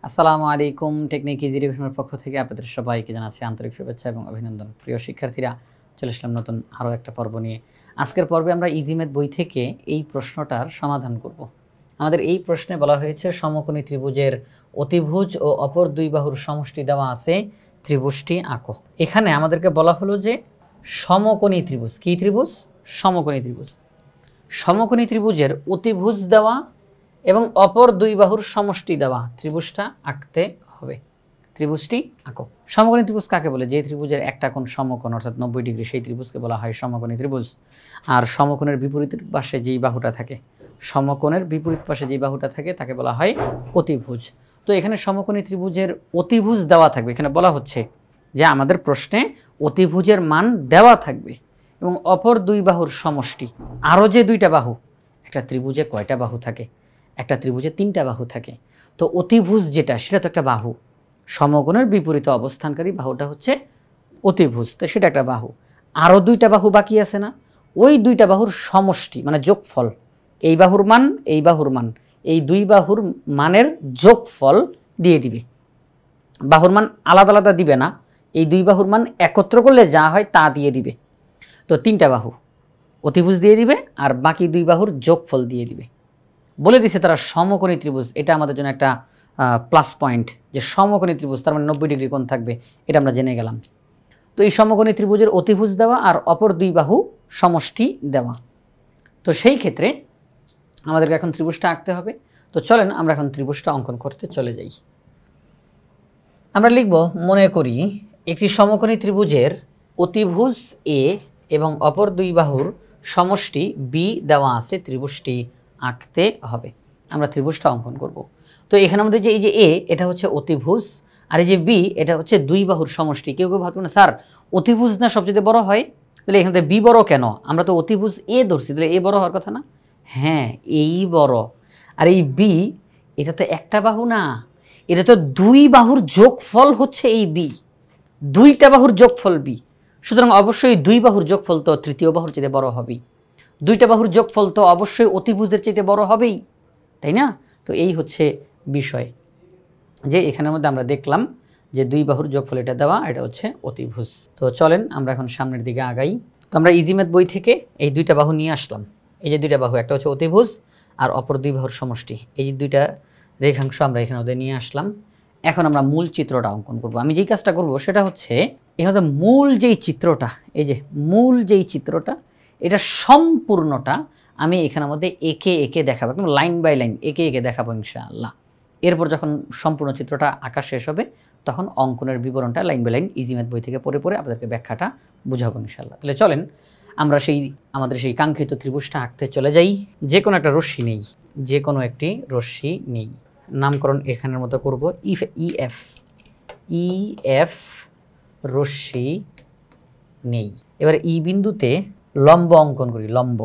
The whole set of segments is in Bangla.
আসসালামু আলাইকুম। টেকনিক ইজি রিভিশনের পক্ষ থেকে আপনাদের সবাইকে জানাচ্ছি আন্তরিক শুভেচ্ছা এবং অভিনন্দন। প্রিয় শিক্ষার্থীরা, চলে আসলাম নতুন আরও একটা পর্ব নিয়ে। আজকের পর্বে আমরা ইজি ম্যাথ বই থেকে এই প্রশ্নটার সমাধান করব। আমাদের এই প্রশ্নে বলা হয়েছে সমকোণী ত্রিভুজের অতিভুজ ও অপর দুই বাহুর সমষ্টি দেওয়া আছে, ত্রিভুজটি আঁকো। এখানে আমাদেরকে বলা হলো যে সমকোণী ত্রিভুজ, কী ত্রিভুজ? সমকোণী ত্রিভুজ। সমকোণী ত্রিভুজের অতিভুজ দেওয়া এবং অপর দুই বাহুর সমষ্টি দেওয়া ত্রিভুজটা আঁকতে হবে। ত্রিভুজটি আঁকো। সমকোণী ত্রিভুজ কাকে বলে? যে ত্রিভুজের একটা কোণ সমকোণ অর্থাৎ 90 ডিগ্রি, সেই ত্রিভুজকে বলা হয় সমকোণী ত্রিভুজ। আর সমকোণের বিপরীত পাশে যেই বাহুটা থাকে, সমকোণের বিপরীত পাশে যেই বাহুটা থাকে তাকে বলা হয় অতিভুজ। তো এখানে সমকোণী ত্রিভুজের অতিভুজ দেওয়া থাকবে। এখানে বলা হচ্ছে যে আমাদের প্রশ্নে অতিভুজের মান দেওয়া থাকবে এবং অপর দুই বাহুর সমষ্টি। আরও যে দুইটা বাহু, একটা ত্রিভুজে কয়টা বাহু থাকে? একটা ত্রিভুজে 3টা বাহু থাকে। তো অতিভুজ যেটা, সেটা তো একটা বাহু। সমকোণের বিপরীতে অবস্থানকারী বাহুটা হচ্ছে অতিভুজ, তো সেটা একটা বাহু। আরও দুইটা বাহু বাকি আছে না? ওই দুইটা বাহুর সমষ্টি মানে যোগফল, এই বাহুর মান এই বাহুর মান, এই দুই বাহুর মানের যোগফল দিয়ে দিবে। বাহুর মান আলাদা আলাদা দিবে না, এই দুই বাহুর মান একত্র করলে যা হয় তা দিয়ে দিবে। তো 3টা বাহু অতিভুজ দিয়ে দিবে আর বাকি দুই বাহুর যোগফল দিয়ে দিবে। বলে দিছে তারা সমকোণী ত্রিভুজ। এটা আমাদের জন্য একটা প্লাস পয়েন্ট যে সমকোণী ত্রিভুজ, তার মানে 90 ডিগ্রি কোণ থাকবে, এটা আমরা জেনে গেলাম। তো এই সমকোণী ত্রিভুজের অতিভুজ দেওয়া আর অপর দুই বাহু সমষ্টি দেওয়া। তো সেই ক্ষেত্রে আমাদেরকে এখন ত্রিভুজটা আঁকতে হবে। তো চলেন আমরা এখন ত্রিভুজটা অঙ্কন করতে চলে যাই। আমরা লিখব, মনে করি একটি সমকোণী ত্রিভুজের অতিভুজ এ এবং অপর দুই বাহুর সমষ্টি বি দেওয়া আছে, ত্রিভুজটি আঁকতে হবে। আমরা ত্রিভুজটা অঙ্কন করব। তো এখানে আমাদের যে এই যে এ, এটা হচ্ছে অতিভুজ, আর এই যে বি, এটা হচ্ছে দুই বাহুর সমষ্টি। কেউ কেউ ভাবতো না স্যার অতিভুজ না সবচেয়ে বড় হয়, তাহলে এখানে বি বড় কেন? আমরা তো অতিভুজ এ ধরছি, তাহলে এ বড় হওয়ার কথা না? হ্যাঁ, এই বড়। আর এই বি, এটা তো একটা বাহু না, এটা তো দুই বাহুর যোগফল হচ্ছে এই বি, দুইটা বাহুর যোগফল বি। সুতরাং অবশ্যই দুই বাহুর যোগফল তো তৃতীয় বাহুর চাইতে বড় হবেই, দুইটা বাহুর যোগফল তো অবশ্যই অতিভুজের চাইতে বড় হবেই, তাই না? তো এই হচ্ছে বিষয়, যে এখানের মধ্যে আমরা দেখলাম যে দুই বাহুর যোগফল এটা দেওয়া, এটা হচ্ছে অতিভুজ। তো চলেন আমরা এখন সামনের দিকে আগাই। তো আমরা ইজি ম্যাথ বই থেকে এই দুইটা বাহু নিয়ে আসলাম। এই যে দুইটা বাহু, একটা হচ্ছে অতিভুজ আর অপর দুই বাহুর সমষ্টি, এই যে দুইটা রেখাংশ আমরা এখানে ওদের নিয়ে আসলাম। এখন আমরা মূল চিত্রটা অঙ্কন করব। আমি যেই কাজটা করব সেটা হচ্ছে এখানে মূল যেই চিত্রটা, এই যে মূল যেই চিত্রটা, এটা সম্পূর্ণটা আমি এখানের মধ্যে একে একে দেখাবো, একদম লাইন বাই লাইন একে একে দেখাবো ইনশাআল্লাহ। এরপর যখন সম্পূর্ণ চিত্রটা আঁকা শেষ হবে তখন অঙ্কনের বিবরণটা line by line easy math বই থেকে পড়ে পড়ে আপনাদেরকে ব্যাখ্যাটা বুঝাবো ইনশাআল্লাহ। তাহলে চলেন আমরা আমাদের সেই কাঙ্ক্ষিত ত্রিভুজটা আঁকতে চলে যাই। যে কোনো একটা রশ্মি নেই, যে কোনো একটি রশ্মি নেই, নামকরণ এখানের মতো করব ইএফ, ইএফ রশ্মি নেই। এবার ই বিন্দুতে লম্ব অঙ্কন করি, লম্ব।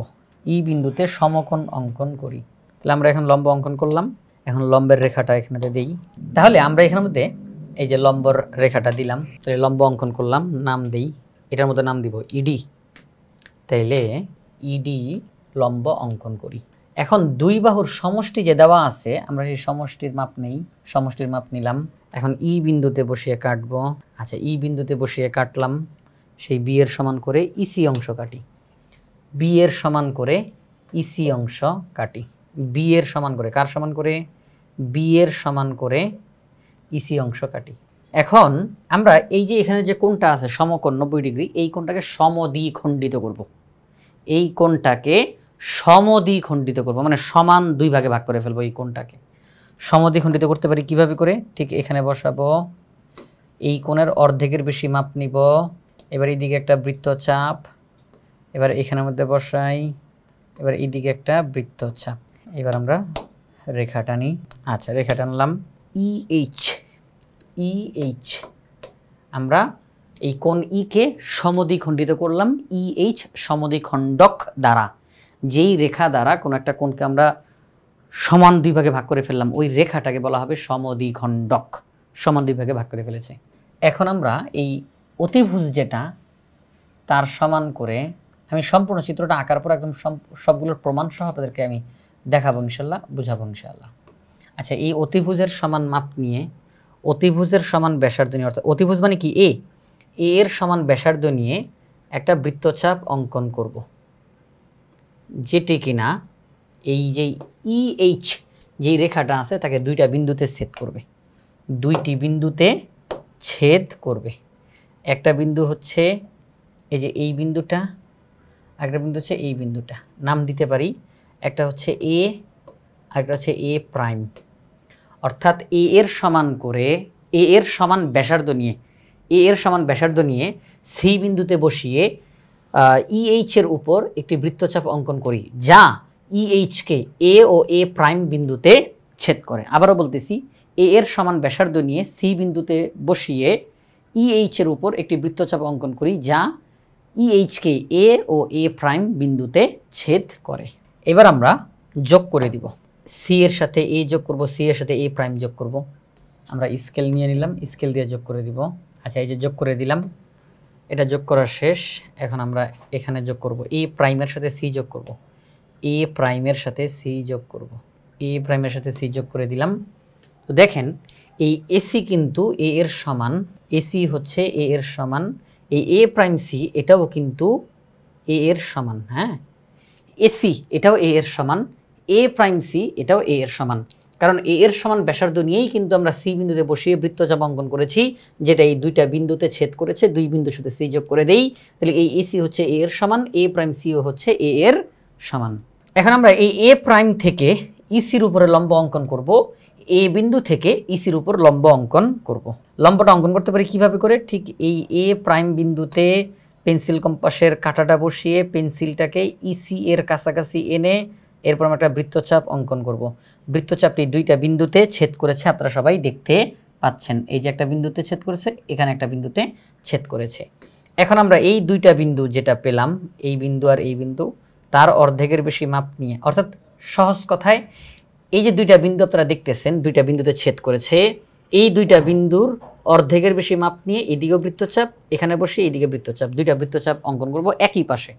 ই বিন্দুতে সমকোণ অঙ্কন করি। তাহলে আমরা এখন লম্ব অঙ্কন করলাম। এখন লম্বের রেখাটা এখানে দিই। তাহলে আমরা এখানের মধ্যে এই যে লম্বর রেখাটা দিলাম, তাহলে লম্ব অঙ্কন করলাম, নাম দেই, এটার মধ্যে নাম দিব ইডি। তাইলে ইডি লম্ব অঙ্কন করি। এখন দুই বাহুর সমষ্টি যে দেওয়া আছে, আমরা সেই সমষ্টির মাপ নেই, সমষ্টির মাপ নিলাম। এখন ই বিন্দুতে বসিয়ে কাটবো। আচ্ছা, ই বিন্দুতে বসিয়ে কাটলাম, সেই বি এর সমান করে ইসি অংশ কাটি, বি এর সমান করে ইসি অংশ কাটি, বি এর সমান করে, কার সমান করে? বি এর সমান করে ইসি অংশ কাটি। এখন আমরা এই যে এখানে যে কোণটা আছে সমকোণ 90 ডিগ্রি, এই কোণটাকে সমদ্বিখণ্ডিত করব। এই কোণটাকে সমদ্বিখণ্ডিত করব, মানে সমান দুই ভাগে ভাগ করে ফেলবো। এই কোণটাকে সমদ্বিখণ্ডিত করতে পারি কিভাবে করে? ঠিক এখানে বসাবো, এই কোণের অর্ধেকের বেশি মাপ নিব। এবার এইদিকে একটা বৃত্তচাপ, এবার এখানের মধ্যে বসাই, এবার এইদিকে একটা বৃত্তচাপ। এবার আমরা রেখা টানি। আচ্ছা, রেখা টানলাম ইএইচ, ইএইচ। আমরা এই কোণ ইকে সমদ্বিখণ্ডিত করলাম ইএইচ সমদ্বিখণ্ডক দ্বারা। যেই রেখা দ্বারা কোনো একটা কোণকে আমরা সমান দুই ভাগে ভাগ করে ফেললাম, ওই রেখাটাকে বলা হবে সমদ্বিখণ্ডক। সমান দুই ভাগে ভাগ করে ফেলেছে। এখন আমরা এই অতিভুজ যেটা, তার সমান করে আমি সম্পূর্ণ চিত্রটা আঁকার পর একদম সবগুলোর প্রমাণ সহ আপনাদেরকে আমি দেখাবো ইনশাল্লাহ, বুঝাবো ইনশাল্লাহ। আচ্ছা, এই অতিভুজের সমান মাপ নিয়ে অতিভুজের সমান ব্যাসার্ধ নিয়ে, অর্থাৎ অতিভুজ মানে কি এ এর সমান ব্যাসার্ধ নিয়ে একটা বৃত্তচাপ অঙ্কন করব, যেটি কিনা এই যে EH যেই রেখাটা আছে তাকে দুইটা বিন্দুতে ছেদ করবে, দুইটি বিন্দুতে ছেদ করবে। একটা বিন্দু হচ্ছে এই যে এই বিন্দুটা, একটা বিন্দু হচ্ছে এই বিন্দুটা, নাম দিতে পারি একটা হচ্ছে A আরেকটা হচ্ছে A প্রাইম। অর্থাৎ এ এর সমান করে এ এর সমান ব্যাসার্ধ নিয়ে সি বিন্দুতে বসিয়ে EH এর উপর একটি বৃত্তচাপ অঙ্কন করি, যা EH কে A ও A প্রাইম বিন্দুতে ছেদ করে। আবারও বলতেছি, এ এর সমান ব্যাসার্ধ নিয়ে সি বিন্দুতে বসিয়ে EH এর উপর একটি বৃত্তচাপ অঙ্কন করি, যা EH কে A ও A প্রাইম বিন্দুতে ছেদ করে। এবার আমরা যোগ করে দিব, সি এর সাথে A যোগ করব, সি এর সাথে A প্রাইম যোগ করব। আমরা স্কেল নিয়ে নিলাম, স্কেল দিয়ে যোগ করে দিব। আচ্ছা, এই যে যোগ করে দিলাম, এটা যোগ করা শেষ। এখন আমরা এখানে যোগ করব, A প্রাইমের সাথে C যোগ করব, A প্রাইমের সাথে C যোগ করব, A প্রাইমের সাথে C যোগ করে দিলাম। তো দেখেন এই AC কিন্তু A এর সমান, AC হচ্ছে A এর সমান, এই A প্রাইম C এটাও কিন্তু A এর সমান। হ্যাঁ, AC এটাও A এর সমান, A প্রাইম C এটাও A এর সমান, কারণ A এর সমান ব্যাসার্ধ নিয়েই কিন্তু আমরা C বিন্দুতে বসিয়ে বৃত্তচাপ অঙ্কন করেছি, যেটা এই দুইটা বিন্দুতে ছেদ করেছে। দুই বিন্দুর সাথে C যোগ করে দেই, তাহলে এই AC হচ্ছে A এর সমান, A প্রাইম C ও হচ্ছে A এর সমান। এখন আমরা এই A প্রাইম থেকে ECর উপরে লম্ব অঙ্কন করব, A বিন্দু থেকে ECর উপর লম্ব অঙ্কন করব। লম্বটা অঙ্কন করতে পারি কিভাবে করে, ঠিক এই A প্রাইম বিন্দুতে পেন্সিল কম্পাসের কাঁটাটা বসিয়ে পেন্সিলটাকে EC এর কাছাকাছি এনে এরপর আমরা একটা বৃত্তচাপ অঙ্কন করব। বৃত্তচাপটি দুইটা বিন্দুতে ছেদ করেছে, আপনারা সবাই দেখতে পাচ্ছেন। এই যে একটা বিন্দুতে ছেদ করেছে, এখানে একটা বিন্দুতে ছেদ করেছে। এখন আমরা এই দুইটা বিন্দু যেটা পেলাম, এই বিন্দু আর এই বিন্দু, তার অর্ধেকের বেশি মাপ নিয়ে, অর্থাৎ সহজ কথায় এই যে দুইটা বিন্দু আপনারা দেখতেছেন, দুইটা বিন্দুতে ছেদ করেছে, এই দুইটা বিন্দুর অর্ধেকের বেশি মাপ নিয়ে এদিকেও বৃত্তচাপ, এখানে বসে এইদিকে বৃত্তচাপ, দুইটা বৃত্তচাপ অঙ্কন করব একই পাশে।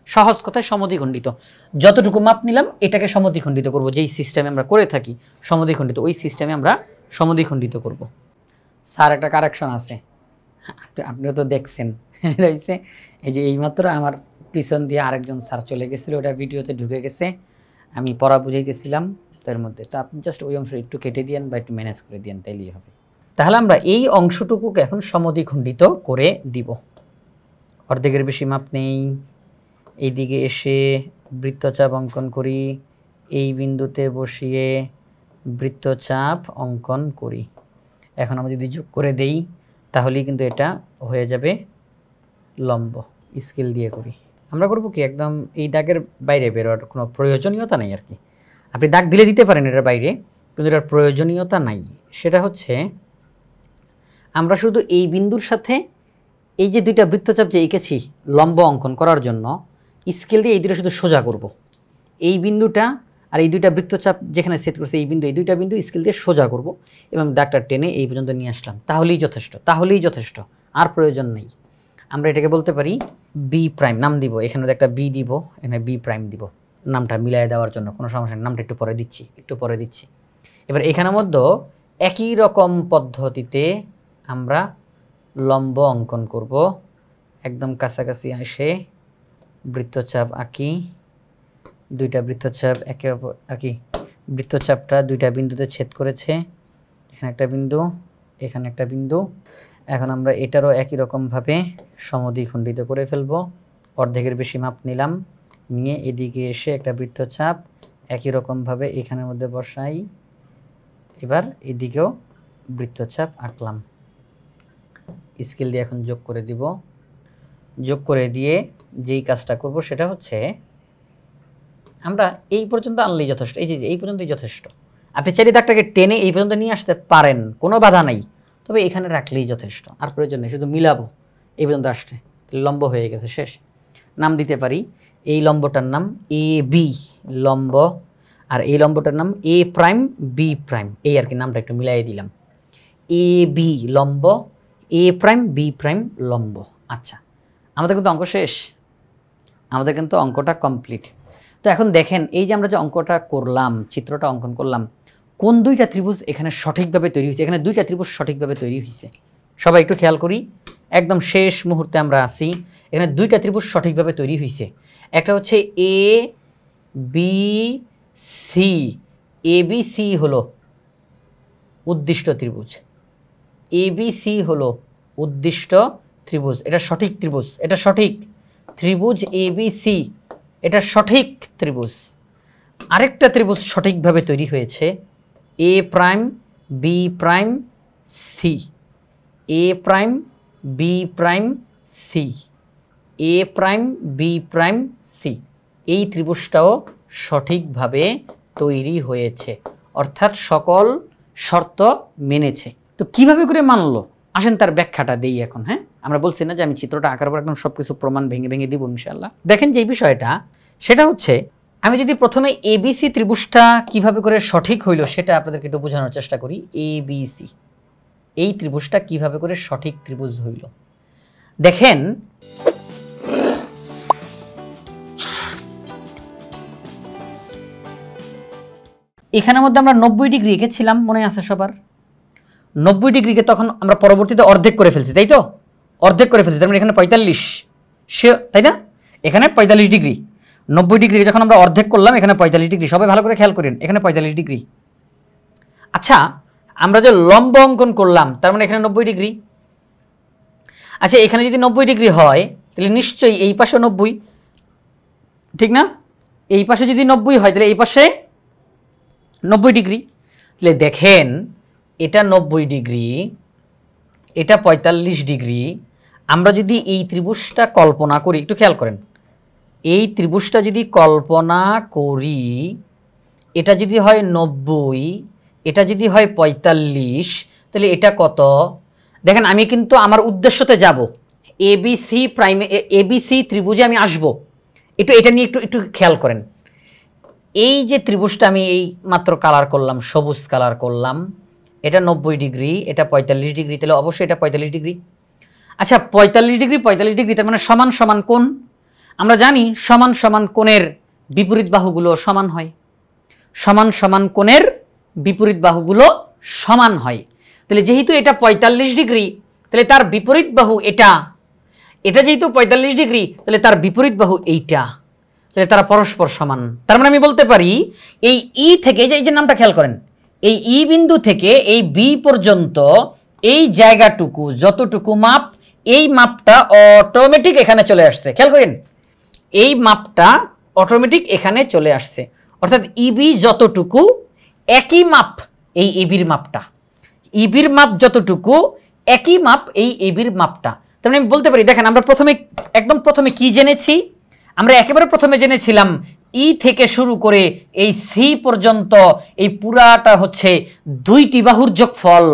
সহজ কথায় সমদ্বিখণ্ডিত, যতটুকু মাপ নিলাম এটাকে সমদ্বিখণ্ডিত করব, যেই সিস্টেমে আমরা করে থাকি সমদ্বিখণ্ডিত, ওই সিস্টেমে আমরা সমদ্বিখণ্ডিত করব। স্যার একটা কারেকশন আছে, আপনিও তো দেখছেন, রয়েছে এই যে এইমাত্র আমার পিছন দিয়ে আরেকজন স্যার চলে গেছিলো, ওটা ভিডিওতে ঢুকে গেছে, আমি পড়া বুঝাইতেছিলাম তার মধ্যে, তো আপনি জাস্ট ওই অংশ একটু কেটে দিয়েন বা একটু ম্যানেজ করে দিয়েন, তাইলেই হবে। তাহলে আমরা এই অংশটুকুকে এখন সমদ্বিখণ্ডিত করে দিব। অর্ধেকের বেশি মাপ নেই, এইদিকে এসে বৃত্তচাপ অঙ্কন করি, এই বিন্দুতে বসিয়ে বৃত্তচাপ অঙ্কন করি। এখন আমরা যদি যোগ করে দেই তাহলেই কিন্তু এটা হয়ে যাবে লম্ব। স্কেল দিয়ে করি, আমরা করব কি একদম এই দাগের বাইরে বেরোয়ার কোনো প্রয়োজনীয়তা নেই আর কি। আপনি দাগ দিলে দিতে পারেন এটার বাইরে, কিন্তু এটার প্রয়োজনীয়তা নাই। সেটা হচ্ছে আমরা শুধু এই বিন্দুর সাথে এই যে দুইটা বৃত্তচাপ যে এঁকেছি লম্ব অঙ্কন করার জন্য, স্কেল দিয়ে এই দুটো শুধু সোজা করব। এই বিন্দুটা আর এই দুইটা বৃত্তচাপ যেখানে সেট করছে এই বিন্দু, এই দুইটা বিন্দু স্কেল দিয়ে সোজা করব এবং দাগটা টেনে এই পর্যন্ত নিয়ে আসলাম, তাহলেই যথেষ্ট, আর প্রয়োজন নেই। আমরা এটাকে বলতে পারি বি প্রাইম, নাম দিব, এখানে একটা বি দিব, এখানে বি প্রাইম দিব, নামটা মিলাই দেওয়ার জন্য কোনো সমস্যা নেই, নামটা একটু পরে দিচ্ছি। এবার এখানের মধ্যে একই রকম পদ্ধতিতে আমরা লম্ব অঙ্কন করব, একদম কাছাকাছি এসে বৃত্তচাপ আঁকি, দুইটা বৃত্তচাপ একে অপর আর কি, বৃত্তচাপটা দুইটা বিন্দুতে ছেদ করেছে, এখানে একটা বিন্দু, এখানে একটা বিন্দু। এখন আমরা এটারও একই রকমভাবে সমদ্বিখণ্ডিত করে ফেলব। অর্ধেকের বেশি মাপ নিলাম, নিয়ে এদিকে এসে একটা বৃত্তচাপ একই রকমভাবে এখানের মধ্যে বসাই, এবার এদিকেও বৃত্তচাপ আঁকলাম। স্কেল দিয়ে এখন যোগ করে দিব। যোগ করে দিয়ে যেই কাজটা করব সেটা হচ্ছে আমরা এই পর্যন্ত আনলেই যথেষ্ট, এই যে এই পর্যন্তই যথেষ্ট। আপনি চাইলে দাগটাকে টেনে এই পর্যন্ত নিয়ে আসতে পারেন, কোনো বাধা নাই, তবে এখানে রাখলেই যথেষ্ট, আর প্রয়োজন নেই। শুধু মিলাবো এই পর্যন্ত আসতে, লম্ব হয়ে গেছে, শেষ। নাম দিতে পারি, এই লম্বটার নাম এ বি লম্ব, আর এই লম্বটার নাম এ প্রাইম বি প্রাইম, এই আর কি, নামটা একটু মিলাই দিলাম। এ বি লম্ব, এ প্রাইম বি প্রাইম লম্ব। আচ্ছা, আমাদের কিন্তু অঙ্ক শেষ, আমাদের কিন্তু অঙ্কটা কমপ্লিট। তো এখন দেখেন এই যে আমরা যে অঙ্কটা করলাম, চিত্রটা অঙ্কন করলাম, কোন দুইটা ত্রিভুজ এখানে সঠিকভাবে তৈরি হয়েছে? এখানে দুইটা ত্রিভুজ সঠিকভাবে তৈরি হয়েছে। সবাই একটু খেয়াল করি, একদম শেষ মুহূর্তে আমরা আছি। এখানে দুইটা ত্রিভুজ সঠিকভাবে তৈরি হয়েছে। একটা হচ্ছে A B C. A B C হলো উদ্দিষ্ট ত্রিভুজ, এ বি সি হলো উদ্দিষ্ট ত্রিভুজ। এটা সঠিক ত্রিভুজ, এটা সঠিক ত্রিভুজ এ বি সি, এটা সঠিক ত্রিভুজ। আরেকটা ত্রিভুজ সঠিকভাবে তৈরি হয়েছে, এ প্রাইম বি প্রাইম সি, এ প্রাইম বি প্রাইম সি, এ প্রাইম বি প্রাইম সি। এই ত্রিভুজটাও সঠিকভাবে তৈরি হয়েছে, অর্থাৎ সকল শর্ত মেনেছে। তো কিভাবে করে মানলো? আসেন তার ব্যাখ্যাটা দেই এখন। হ্যাঁ, আমরা বলছি না যে আমি চিত্রটা আঁকার পর একদম সব কিছু প্রমাণ ভেঙে ভেঙে দিব ইনশাআল্লাহ। দেখেন যে বিষয়টা, সেটা হচ্ছে আমি যদি প্রথমে এবিসি ত্রিভুজটা কিভাবে করে সঠিক হইল সেটা আপনাদেরকে একটু বোঝানোর চেষ্টা করি। এবিসি এই ত্রিভুজটা কিভাবে করে সঠিক ত্রিভুজ হইল দেখেন। এখানের মধ্যে আমরা 90 ডিগ্রি এঁকেছিলাম, মনে আছে সবার? 90 ডিগ্রিকে তখন আমরা পরবর্তীতে অর্ধেক করে ফেলছি, তাই তো? অর্ধেক করে ফেলছি, তার মানে এখানে 45, তাই না? এখানে 45 ডিগ্রি। 90 ডিগ্রি যখন আমরা অর্ধেক করলাম, এখানে 45 ডিগ্রি। সবাই ভালো করে খেয়াল করেন, এখানে 45 ডিগ্রি। আচ্ছা, আমরা যে লম্ব অঙ্কন করলাম, তার মানে এখানে 90 ডিগ্রি। আচ্ছা, এখানে যদি 90 ডিগ্রি হয় তাহলে নিশ্চয়ই এই পাশে 90, ঠিক না? এই পাশে যদি 90 হয় তাহলে এই পাশে 90 ডিগ্রি। তাহলে দেখেন, এটা 90 ডিগ্রি, এটা 45 ডিগ্রি। আমরা যদি এই ত্রিভুজটা কল্পনা করি, একটু খেয়াল করেন, এই ত্রিভুজটা যদি কল্পনা করি, এটা যদি হয় 90, এটা যদি হয় 45, তাহলে এটা কত? দেখেন, আমি কিন্তু আমার উদ্দেশ্যতে যাব, এবিসি প্রাইমে, এবিসি ত্রিভুজে আমি আসব। এটা নিয়ে একটু খেয়াল করেন। এই যে ত্রিভুজটা আমি এই মাত্র কালার করলাম, সবুজ কালার করলাম, এটা 90 ডিগ্রি, এটা 45 ডিগ্রি, তাহলে অবশ্যই এটা 45 ডিগ্রি। আচ্ছা, 45 ডিগ্রি 45 ডিগ্রি, তার মানে সমান সমান কোণ। আমরা জানি সমান সমান কোণের বিপরীত বাহুগুলো সমান হয়, সমান সমান কোণের বিপরীত বাহুগুলো সমান হয়। তাহলে যেহেতু এটা 45 ডিগ্রি, তাহলে তার বিপরীত বাহু এটা, এটা যেহেতু 45 ডিগ্রি, তাহলে তার বিপরীত বাহু এইটা, তাহলে তারা পরস্পর সমান। তার মানে আমি বলতে পারি এই ই থেকে, এই যে নামটা খেয়াল করেন, এই ই বিন্দু থেকে এই বি পর্যন্ত এই জায়গাটুকু যতটুকু মাপ, এই মাপটা অটোমেটিক এখানে চলে আসছে। খেয়াল করেন, এই মাপটা অটোমেটিক এখানে চলে আসছে, অর্থাৎ ইবি যতটুকু একই মাপ এই এবির মাপটা, ইবির মাপ যতটুকু একই মাপ এই এবির মাপটা। তার মানে আমি বলতে পারি, দেখেন আমরা একদম প্রথমে কি জেনেছি? আমরা একেবারে প্রথমে জেনেছিলাম ই থেকে শুরু করে এই সি পর্যন্ত এই পুরাটা হচ্ছে দুইটি বাহুর যোগফল।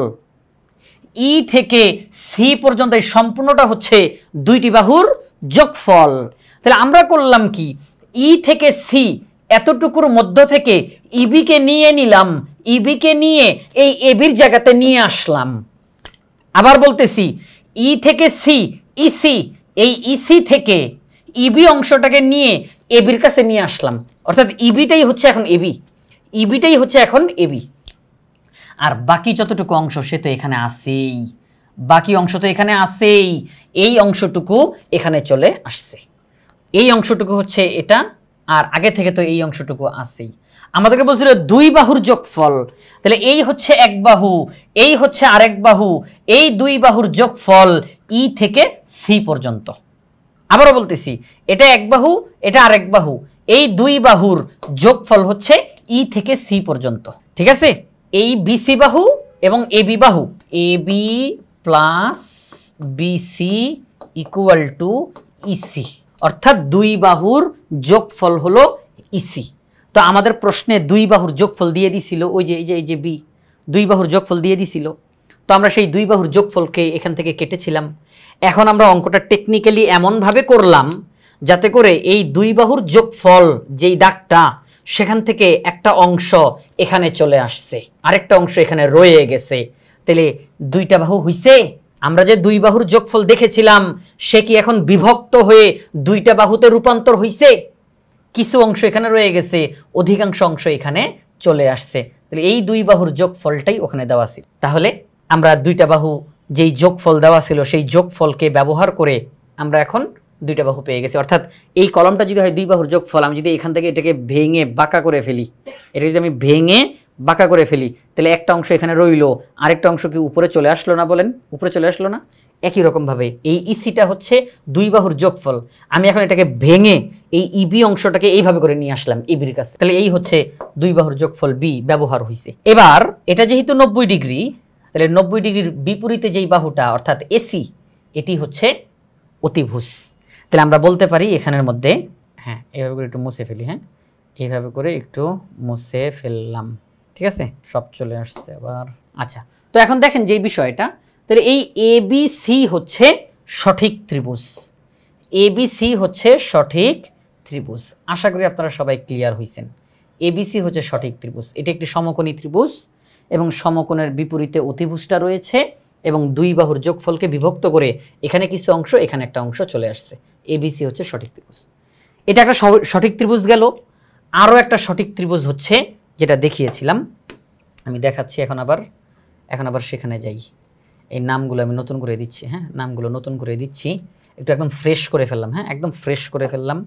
ই থেকে সি পর্যন্ত এই সম্পূর্ণটা হচ্ছে দুইটি বাহুর যোগফল। তাহলে আমরা করলাম কি, ই থেকে সি এতটুকুর মধ্য থেকে ইবিকে নিয়ে নিলাম, ইবিকে নিয়ে এই এবির জায়গাতে নিয়ে আসলাম। আবার বলতেছি, ই থেকে সি, ইসি, এই ইসি থেকে ইবি অংশটাকে নিয়ে এবির কাছে নিয়ে আসলাম, অর্থাৎ ইবিটাই হচ্ছে এখন এবি, ইবিটাই হচ্ছে এখন এবি। আর বাকি যতটুকু অংশ সে তো এখানে আসেই, বাকি অংশ তো এখানে আসেই, এই অংশটুকু এখানে চলে আসছে, এই অংশটুকু হচ্ছে এটা, আর আগে থেকে তো এই অংশটুকু আসেই। আমাদেরকে বলছিল দুই বাহুর যোগফল, তাহলে এই হচ্ছে এক বাহু, এই হচ্ছে আরেক বাহু, এই দুই বাহুর যোগফল ই থেকে সি পর্যন্ত। আবারও বলতেছি, এটা এক বাহু, এটা আরেক বাহু, এই দুই বাহুর যোগফল হচ্ছে ই থেকে সি পর্যন্ত, ঠিক আছে? এই বিসি বাহু এবং এবি বাহু, AB plus BC equal to EC, অর্থাৎ দুই বাহুর যোগফল হলো ইসি। তো আমাদের প্রশ্নে দুই বাহুর যোগফল দিয়ে দিছিল, ওই যে এই যে বি, দুই বাহুর যোগফল দিয়ে দিছিল। তো আমরা সেই দুই বাহুর যোগফলকে এখান থেকে কেটেছিলাম। এখন আমরা অঙ্কটা টেকনিক্যালি এমনভাবে করলাম যাতে করে এই দুই বাহুর যোগফল যেই দাগটা, সেখান থেকে একটা অংশ এখানে চলে আসছে, আরেকটা অংশ এখানে রয়ে গেছে। তাহলে দুইটা বাহু হইছে। আমরা যে দুই বাহুর যোগফল দেখেছিলাম সে কি এখন বিভক্ত হয়ে দুইটা বাহুতে রূপান্তর হইছে? কিছু অংশ এখানে রয়ে গেছে, অধিকাংশ অংশ এখানে চলে আসছে। তাহলে এই দুই বাহুর যোগফলটাই ওখানে দেওয়া ছিল। তাহলে আমরা দুইটা বাহু যেই যোগফল দেওয়া ছিল সেই যোগফলকে ব্যবহার করে আমরা এখন দুইটা বাহু পেয়ে গেছি। অর্থাৎ এই কলমটা যদি হয় দুই বাহুর যোগফল, আমি যদি এখান থেকে এটাকে ভেঙে বাঁকা করে ফেলি, এটা যদি আমি ভেঙে বাঁকা করে ফেলি, তাহলে একটা অংশ এখানে রইলো, আরেকটা অংশ কি উপরে চলে আসলো না? বলেন, উপরে চলে আসলো না? একই রকমভাবে এই ইসিটা হচ্ছে দুই বাহুর যোগফল। আমি এখন এটাকে ভেঙে এই ইবি অংশটাকে এইভাবে করে নিয়ে আসলাম ইবির কাছে, তাহলে এই হচ্ছে দুই বাহুর যোগফল বি ব্যবহার হয়েছে। এবার এটা যেহেতু 90 ডিগ্রি, তাহলে 90 ডিগ্রির বিপরীতে যেই বাহুটা অর্থাৎ এসি, এটি হচ্ছে অতিভুজ। তাহলে আমরা বলতে পারি এখানের মধ্যে, হ্যাঁ এইভাবে করে একটু মুছে ফেলি, হ্যাঁ এইভাবে করে একটু মুছে ফেললাম, ঠিক আছে, সব চলে আসছে আবার। আচ্ছা, তো এখন দেখেন যে বিষয়টা, তাহলে এই এবিসি হচ্ছে সঠিক ত্রিভুজ, এবিসি হচ্ছে সঠিক ত্রিভুজ। আশা করি আপনারা সবাই ক্লিয়ার হয়েছেন। এবিসি হচ্ছে সঠিক ত্রিভুজ, এটি একটি সমকোণী ত্রিভুজ এবং সমকোণের বিপরীতে অতিভুজটা রয়েছে এবং দুই বাহুর যোগফলকে বিভক্ত করে এখানে কিছু অংশ এখানে একটা অংশ চলে আসছে। এবিসি হচ্ছে সঠিক ত্রিভুজ। এটা একটা সঠিক ত্রিভুজ গেল। আরও একটা সঠিক ত্রিভুজ হচ্ছে যেটা দেখিয়েছিলাম, আমি দেখাচ্ছি এখন আবার সেখানে যাই। এই নামগুলো আমি নতুন করে দিচ্ছি, হ্যাঁ নামগুলো নতুন করে দিচ্ছি, একটু একদম ফ্রেশ করে ফেললাম, হ্যাঁ একদম ফ্রেশ করে ফেললাম।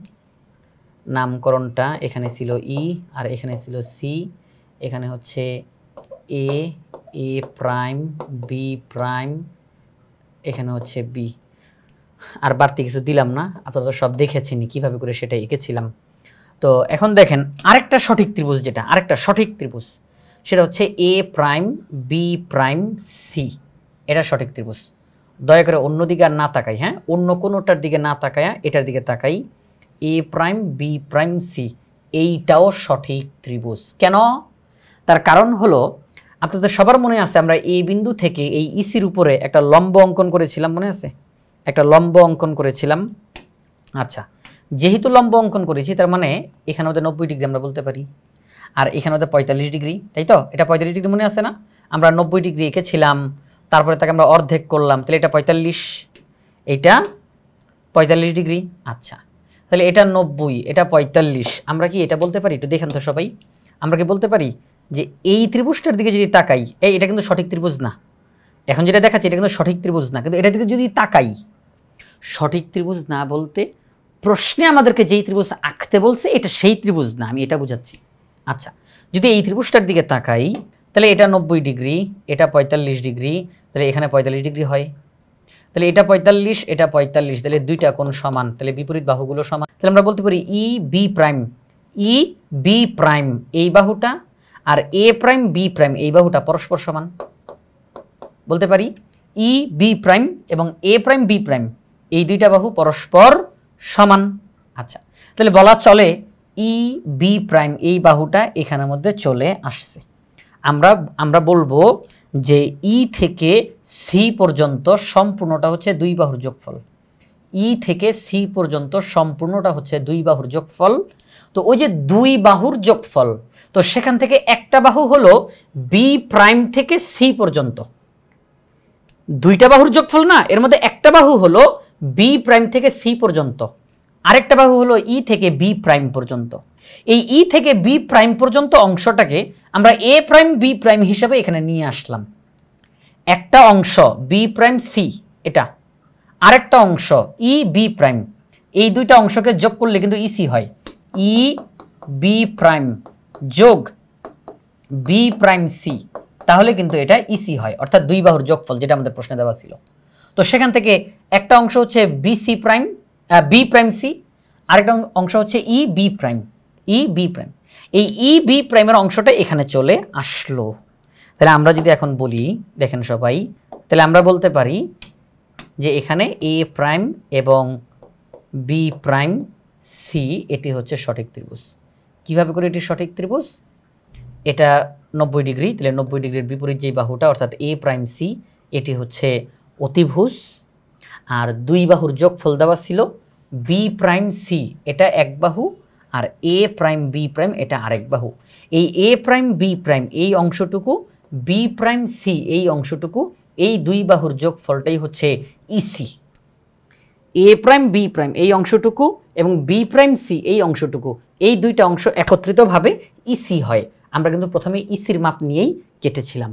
নামকরণটা এখানে ছিল ই আর এখানে ছিল সি, এখানে হচ্ছে এ, এ প্রাইম, বি প্রাইম, এখানে হচ্ছে বি। আর বাড়তি কিছু দিলাম না, আপনারা তো সব দেখেছেন কীভাবে করে সেটা এঁকেছিলাম। তো এখন দেখেন আরেকটা সঠিক ত্রিভুজ, যেটা আরেকটা সঠিক ত্রিভুজ সেটা হচ্ছে এ প্রাইম, বি প্রাইম, সি। এটা সঠিক ত্রিভুজ। দয়া করে অন্যদিকে আর না তাকাই, হ্যাঁ অন্য কোনোটার দিকে না তাকায়া এটার দিকে তাকাই। এ প্রাইম, বি প্রাইম, সি, এইটাও সঠিক ত্রিভুজ। কেন? তার কারণ হলো আপনাদের সবার মনে আছে আমরা এই বিন্দু থেকে এই ইসির উপরে একটা লম্ব অঙ্কন করেছিলাম, মনে আছে? একটা লম্ব অঙ্কন করেছিলাম। আচ্ছা, যেহেতু লম্ব অঙ্কন করেছি তার মানে এখানে আমাদের 90 ডিগ্রি আমরা বলতে পারি, আর এখানে আমাদের 45 ডিগ্রি, তাই তো? এটা 45 ডিগ্রি মনে আছে না? আমরা 90 ডিগ্রি এঁকেছিলাম, তারপরে তাকে আমরা অর্ধেক করলাম, তাহলে এটা 45, এটা 45 ডিগ্রি। আচ্ছা, তাহলে এটা 90, এটা 45, আমরা কি এটা বলতে পারি? একটু দেখেন তো সবাই, আমরা কি বলতে পারি যে এই ত্রিভুজটার দিকে যদি তাকাই, এটা কিন্তু সঠিক ত্রিভুজ না, এখন যেটা দেখাচ্ছি এটা কিন্তু সঠিক ত্রিভুজ না, কিন্তু এটার দিকে যদি তাকাই, সঠিক ত্রিভুজ না বলতে প্রশ্নে আমাদেরকে যেই ত্রিভুজ আঁকতে বলছে এটা সেই ত্রিভুজ না, আমি এটা বুঝাচ্ছি। আচ্ছা, যদি এই ত্রিভুজটার দিকে তাকাই তাহলে এটা 90 ডিগ্রি, এটা 45 ডিগ্রি, তাহলে এখানে 45 ডিগ্রি হয়, তাহলে এটা 45, এটা 45, তাহলে দুইটা কোণ সমান, তাহলে বিপরীত বাহুগুলো সমান। তাহলে আমরা বলতে পারি E B prime, E B prime এই বাহুটা আর এ প্রাইম বি প্রাইম এই বাহুটা পরস্পর সমান। বলতে পারি ই বি প্রাইম এবং এ প্রাইম বি প্রাইম এই দুইটা বাহু পরস্পর সমান। আচ্ছা, তাহলে বলা চলে ই বি প্রাইম এই বাহুটা এখানের মধ্যে চলে আসছে। আমরা বলবো যে ই থেকে সি পর্যন্ত সম্পূর্ণটা হচ্ছে দুই বাহুর যোগফল, ই থেকে সি পর্যন্ত সম্পূর্ণটা হচ্ছে দুই বাহুর যোগফল। তো ওই যে দুই বাহুর যোগফল, তো সেখান থেকে একটা বাহু হলো বি প্রাইম থেকে সি পর্যন্ত, দুইটা বাহুর যোগফল না, এর মধ্যে একটা বাহু হলো বি প্রাইম থেকে সি পর্যন্ত, আরেকটা বাহু হলো ই থেকে বি প্রাইম পর্যন্ত। এই ই থেকে বি প্রাইম পর্যন্ত অংশটাকে আমরা এ প্রাইম বি প্রাইম হিসাবে এখানে নিয়ে আসলাম। একটা অংশ বি প্রাইম সি এটা, আরেকটা অংশ ই বি প্রাইম, এই দুইটা অংশকে যোগ করলে কিন্তু ইসি হয়। ই বি প্রাইম যোগ বি প্রাইম সি, তাহলে কিন্তু এটা ইসি হয়, অর্থাৎ দুই বাহুর যোগফল যেটা আমাদের প্রশ্নে দেওয়া ছিল। তো সেখান থেকে একটা অংশ হচ্ছে B C prime, B prime C, আরেকটা অংশ হচ্ছে E B prime, E B prime. এই ই বি প্রাইমের অংশটা এখানে চলে আসলো। তাহলে আমরা যদি এখন বলি, দেখেন সবাই, তাহলে আমরা বলতে পারি যে এখানে এ প্রাইম এবং বি প্রাইম সি এটি হচ্ছে সঠিক ত্রিভুজ। কিভাবে করে এটি সঠিক ত্রিভুজ? এটা 90 ডিগ্রি, তাহলে 90 ডিগ্রির বিপরীত যেই বাহুটা অর্থাৎ এ প্রাইম সি এটি হচ্ছে অতিভুজ, আর দুই বাহুর যোগফল দেওয়া ছিল বি প্রাইম সি এটা এক বাহু আর এ প্রাইম বি প্রাইম এটা আরেক বাহু। এই এ প্রাইম বি প্রাইম এই অংশটুকু, বি প্রাইম সি এই অংশটুকু, এই দুই বাহুর যোগফলটাই হচ্ছে ইসি। এ প্রাইম বি প্রাইম এই অংশটুকু এবং বি প্রাইম সি এই অংশটুকু, এই দুইটা অংশ একত্রিতভাবে ইসি হয়। আমরা কিন্তু প্রথমে ইসির মাপ নিয়েই কেটেছিলাম।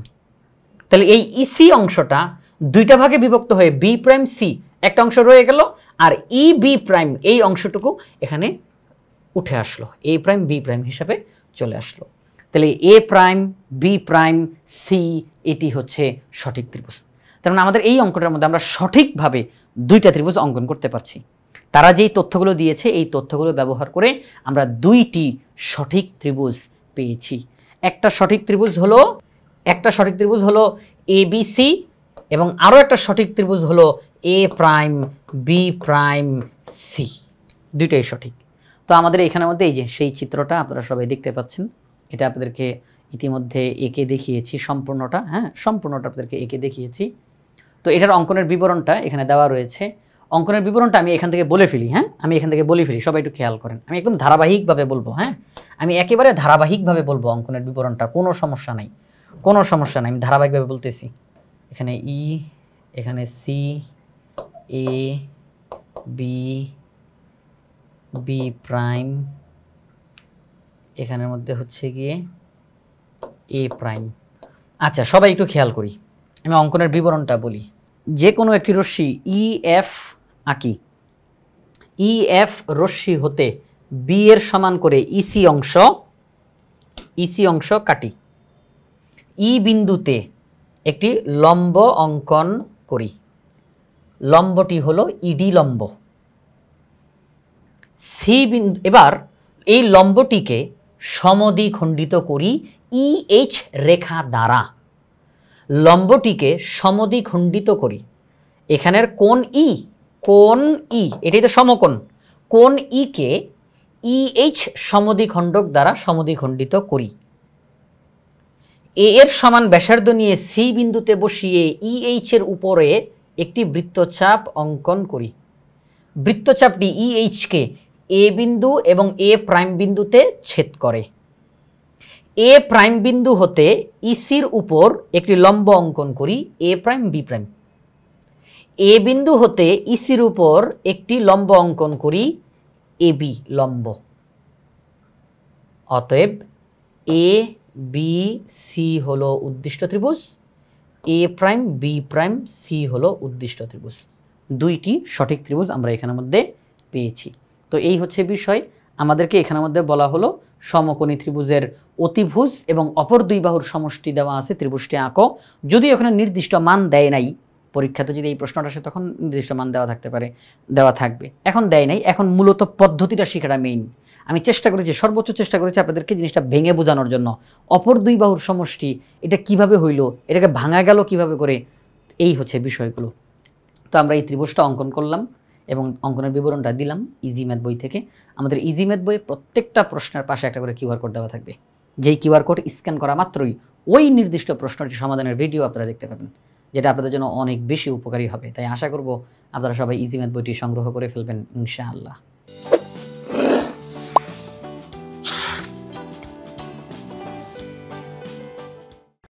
তাহলে এই ইসি অংশটা দুইটা ভাগে বিভক্ত হয়ে বি প্রাইম সি একটা অংশ রয়ে গেল, আর ই বি প্রাইম এই অংশটুকু এখানে উঠে আসলো, এ প্রাইম বি প্রাইম হিসাবে চলে আসলো। তাহলে এ প্রাইম বি প্রাইম সি এটি হচ্ছে সঠিক ত্রিভুজ। তার মানে আমাদের এই অঙ্কটার মধ্যে আমরা সঠিকভাবে দুইটা ত্রিভুজ অঙ্কন করতে পারছি। তারা যেই তথ্যগুলো দিয়েছে এই তথ্যগুলো ব্যবহার করে আমরা দুইটি সঠিক ত্রিভুজ পেয়েছি। একটা সঠিক ত্রিভুজ হলো এ বি সি, এবং আরও একটা সঠিক ত্রিভুজ হলো এ প্রাইম বি প্রাইম সি, দুইটাই সঠিক। তো আমাদের এখানের মধ্যে এই যে সেই চিত্রটা আপনারা সবাই দেখতে পাচ্ছেন, এটা আপনাদেরকে ইতিমধ্যে এঁকে দেখিয়েছি সম্পূর্ণটা, হ্যাঁ সম্পূর্ণটা আপনাদেরকে এঁকে দেখিয়েছি। তো এটার অঙ্কনের বিবরণটা এখানে দেওয়া রয়েছে। অঙ্কনের বিবরণটা আমি এখান থেকে বলে ফেলি, হ্যাঁ আমি এখান থেকে বলে ফেলি, সবাই একটু খেয়াল করেন। আমি একদম ধারাবাহিকভাবে বলবো, হ্যাঁ আমি একেবারে ধারাবাহিকভাবে বলবো অঙ্কনের বিবরণটা, কোনো সমস্যা নাই, আমি ধারাবাহিকভাবে বলতেছি। এখানে ই, এখানে C, A B, B prime, এখানের মধ্যে হচ্ছে গিয়ে এ প্রাইম। আচ্ছা সবাই একটু খেয়াল করি, আমি অঙ্কনের বিবরণটা বলি। যে কোনো একটি রশ্মি ই এফ আঁকি, ই এফ রশ্মি হতে বি এর সমান করে ইসি অংশ কাটি। ই বিন্দুতে একটি লম্ব অঙ্কন করি, লম্বটি হলো ইডি লম্ব। সি বিন্দু, এবার এই লম্বটিকে সমদ্বিখণ্ডিত করি ই এইচ রেখা দ্বারা, লম্বটিকে সমদ্বিখণ্ডিত করি। এখানের কোণ ই এটাই তো সমকোণ, কোণ ই কে ই এইচ সমদ্বিখণ্ডক দ্বারা সমদ্বিখণ্ডিত করি। এ এর সমান ব্যাসার্ধ নিয়ে সি বিন্দুতে বসিয়ে ই এইচ এর উপরে একটি বৃত্তচাপ অঙ্কন করি। বৃত্তচাপটি ই এইচকে এ বিন্দু এবং এ প্রাইম বিন্দুতে ছেদ করে। এ প্রাইম বিন্দু হতে ইসির উপর একটি লম্ব অঙ্কন করি এ প্রাইম বি প্রাইম। এ বিন্দু হতে ইসির উপর একটি লম্ব অঙ্কন করি এ বি লম্ব। অতএব এ বি সি হলো উদ্দিষ্ট ত্রিভুজ, এ প্রাইম বি প্রাইম সি হলো উদ্দিষ্ট ত্রিভুজ। দুইটি সঠিক ত্রিভুজ আমরা এখানের মধ্যে পেয়েছি। তো এই হচ্ছে বিষয়। আমাদেরকে এখানের মধ্যে বলা হলো সমকোণী ত্রিভুজের অতিভুজ এবং অপর দুই বাহুর সমষ্টি দেওয়া আছে, ত্রিভুজটি আঁকো। যদি ওখানে নির্দিষ্ট মান দেয় নাই, পরীক্ষাতে যদি এই প্রশ্নটা আসে তখন নির্দিষ্ট মান দেওয়া থাকবে, এখন দেয় নাই। এখন মূলত পদ্ধতিটা শেখাটা মেইন। আমি সর্বোচ্চ চেষ্টা করেছি আপনাদেরকে জিনিসটা ভেঙে বোঝানোর জন্য। অপর দুই বাহুর সমষ্টি এটা কিভাবে হইল, এটাকে ভাঙা গেল কিভাবে করে, এই হচ্ছে বিষয়গুলো। তো আমরা এই ত্রিভুজটা অঙ্কন করলাম এবং অঙ্কনের বিবরণটা দিলাম ইজি ম্যাথ বই থেকে। আমাদের ইজি ম্যাথ বইয়ে প্রত্যেকটা প্রশ্নের পাশে একটা করে কিউআর কোড দেওয়া থাকবে, যেই কিউআর কোড স্ক্যান করা মাত্রই ওই নির্দিষ্ট প্রশ্নটি সমাধানের ভিডিও আপনারা দেখতে পাবেন, যেটা আপনাদের জন্য অনেক বেশি উপকারী হবে। তাই আশা করব আপনারা সবাই ইজি ম্যাথ বইটি সংগ্রহ করে ফেলবেন ইনশাআল্লাহ।